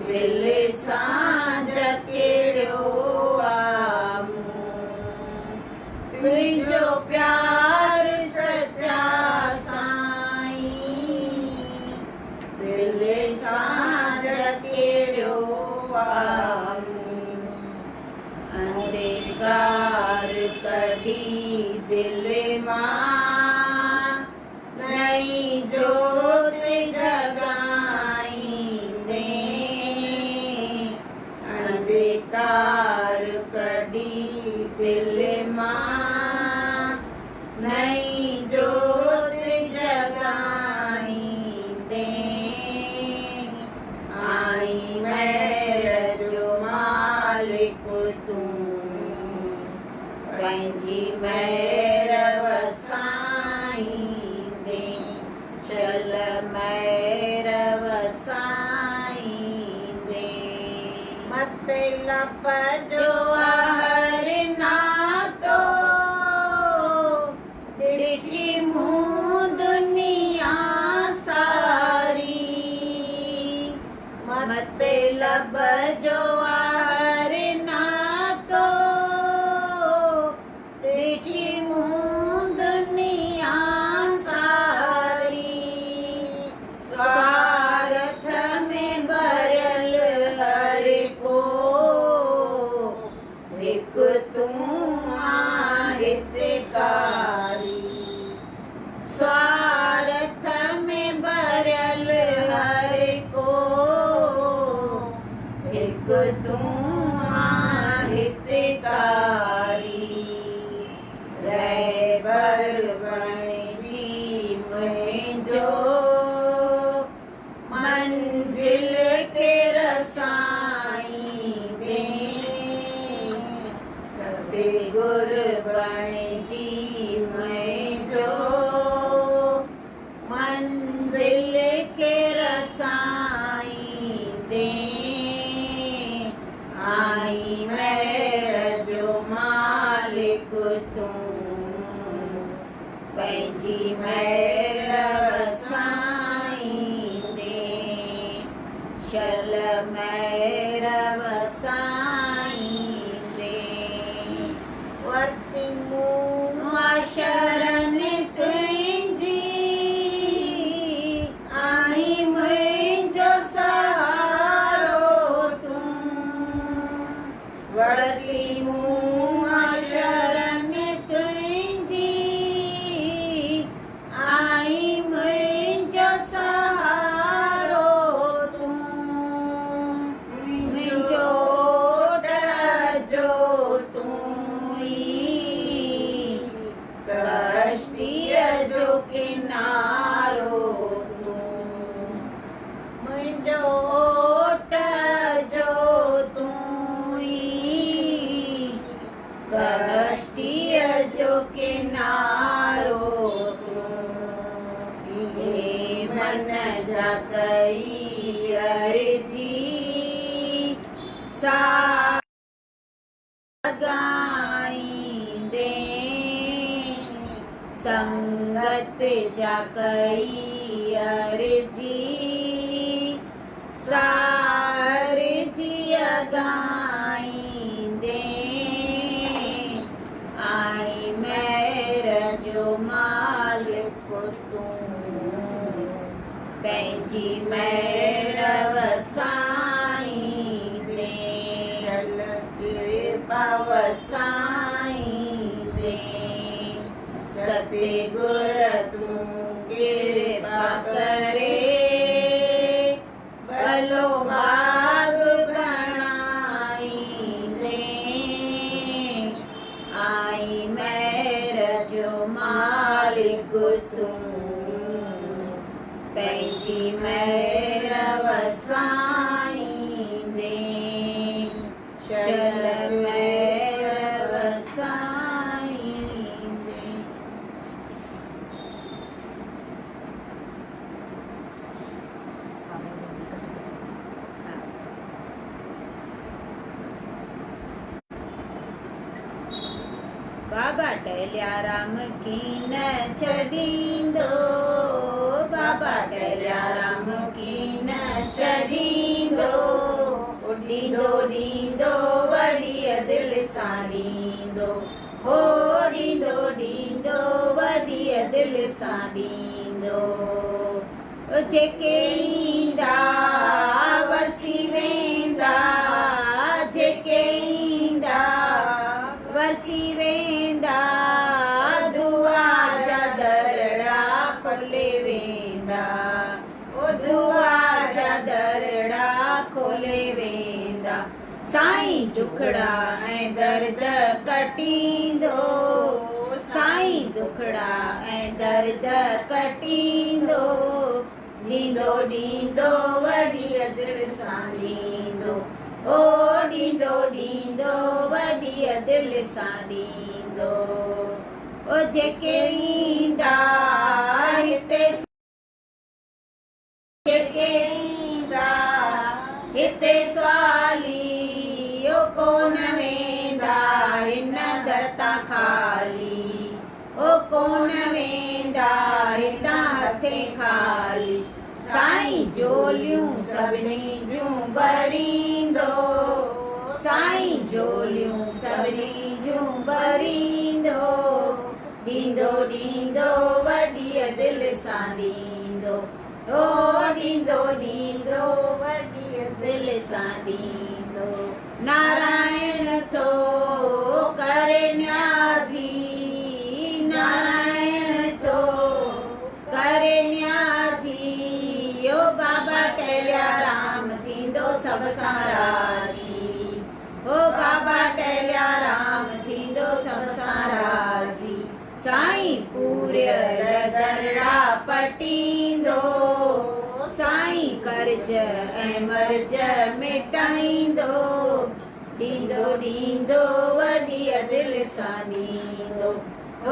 दिल सां जकिड़ियो आहे मूं तुंहिंजो प्यार सच्चा साईं दिल सां जकिड़ियो आहे मूं अंधकार कढी दिल मां नई जोत जगाईंदे अंधकार कढी दिल मां नई जोत जगाईंदे आई मैर जो मालिक तूं पंहिंजी मैर वसाईंदे शल मैर वसाईंदे मतलब जो हर नातो ॾिठी मूं दुनिया सारी मतलब जो हर नातो ॾिठी मूं दुनिया सारी स्वार्थ में भरियल हर को हिकु तूं आहे हितकारी स्वार्थ में भरियल हर को हिकु तूं आहे हितकारी रहबर बणिजी मुंहिंजो मंजिल के रसाईंदे सतगुर बणिजी मुंहिंजो मंजिल के रसाईंदे आई मैर जो मालिक तूं पंहिंजी मैर वसाईंदे शल मैर वसाईंदे वर्ती मूं शरण तुंहिंजी आई मुंहिंजो सहारो तूं वर्ती मूं शरण तुंहिंजी आई मुंहिंजो सहारो तूं मुंहिंजो ओट जो तूं ई कश्तीअ जो किनारो तूं मुंहिंजो ओट जो तूं ई कश्तीअ जो किनारो तूं हे मन जा कई अर्जी सागाईंदे संगत जा कई अर्जी सारजी गाईंदे आई मैर जो पंहिंजी महिर वसाईं दे चल कृपा वसाईं दे सतगुर तूं कृपा करे भलो भाग बणाईं दे आई महिर जो मालिक तूं पंहिंजी महिर वसाईं दे शल महिर वसाईं दे। बाबा टेल्याराम की न छॾींदो बाबा टेल्याराम की न छॾींदो ॾींदो ॾींदो वॾीअ दिलि सां ॾींदो हो ॾींदो ॾींदो वॾीअ दिलि सां ॾींदो जेके ईंदा वसी वेंदा जेके ईंदा वसी वेंदा दुआ जा दरड़ा खोले वेंदा ओ दुआ जा दरड़ा खोले वेंदा साईं दुखड़ा ऐं दर्द कटींदो साईं दुखड़ा ऐं दर्द कटींदो ॾींदो ॾींदो वॾीअ दिलि सां ॾींदो ओ ॾींदो ॾींदो वॾीअ दिलि सां ॾींदो ओ जेके ईंदा हिते जेके ईंदा हिते सवाली ओ कोन वेंदा हिन दर तां ख़ाली ओ कोन वेंदा हितां हथे ख़ाली साईं झोलियूं सभिनी जूं भरींदो साईं झोलियूं सभिनी जूं भरींदो ॾींदो ॾींदो वॾीअ दिलि सां ॾींदो ओ ॾींदो ॾींदो वॾीअ दिलि सां ॾींदो नारायण थो करे न्याजी नारायण थो करे न्याजी ओ बाबा टेल्याराम थींदो सभ सां राजी ओ बाबा टेल्याराम थींदो सभ सां राजी साईं पूरियल दरड़ा पटींदो साईं कर्ज ऐं मर्ज मिटाईंदो ॾींदो ॾींदो वॾीअ दिलि सां ॾींदो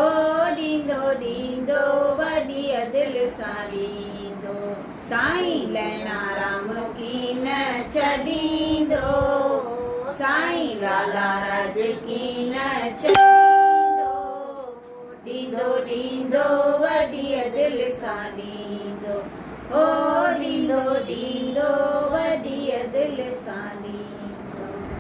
ओ ॾींदो ॾींदो वॾीअ दिलि सां ॾींदो साईं लहणाराम की न छॾींदो साईं लाला राज की न छॾींदो ॾींदो ॾींदो वॾीअ दिलि सां ॾींदो ओ ॾींदो ॾींदो वॾीअ दिलि सां